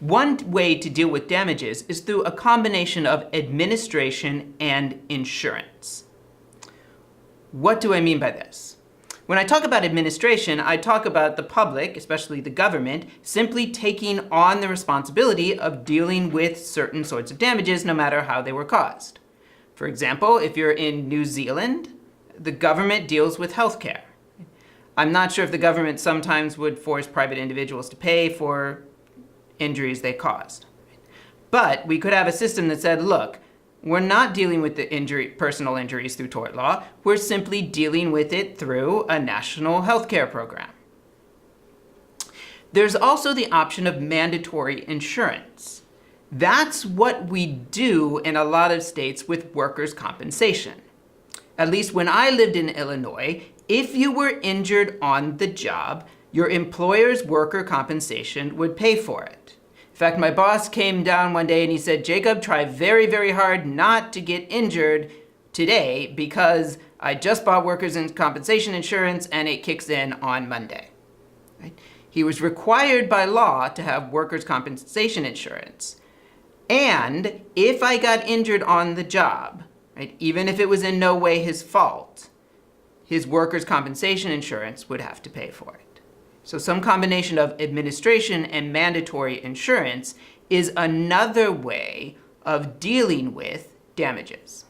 One way to deal with damages is through a combination of administration and insurance. What do I mean by this? When I talk about administration, I talk about the public, especially the government, simply taking on the responsibility of dealing with certain sorts of damages, no matter how they were caused. For example, if you're in New Zealand, the government deals with healthcare. I'm not sure if the government sometimes would force private individuals to pay for injuries they caused. But we could have a system that said, look, we're not dealing with the personal injuries through tort law. We're simply dealing with it through a national healthcare program. There's also the option of mandatory insurance. That's what we do in a lot of states with workers' compensation. At least when I lived in Illinois, if you were injured on the job, your employer's worker compensation would pay for it. In fact, my boss came down one day and he said, Jacob, try very, very hard not to get injured today because I just bought workers' compensation insurance and it kicks in on Monday. Right? He was required by law to have workers' compensation insurance. And if I got injured on the job, right, even if it was in no way his fault, his workers' compensation insurance would have to pay for it. So some combination of administration and mandatory insurance is another way of dealing with damages.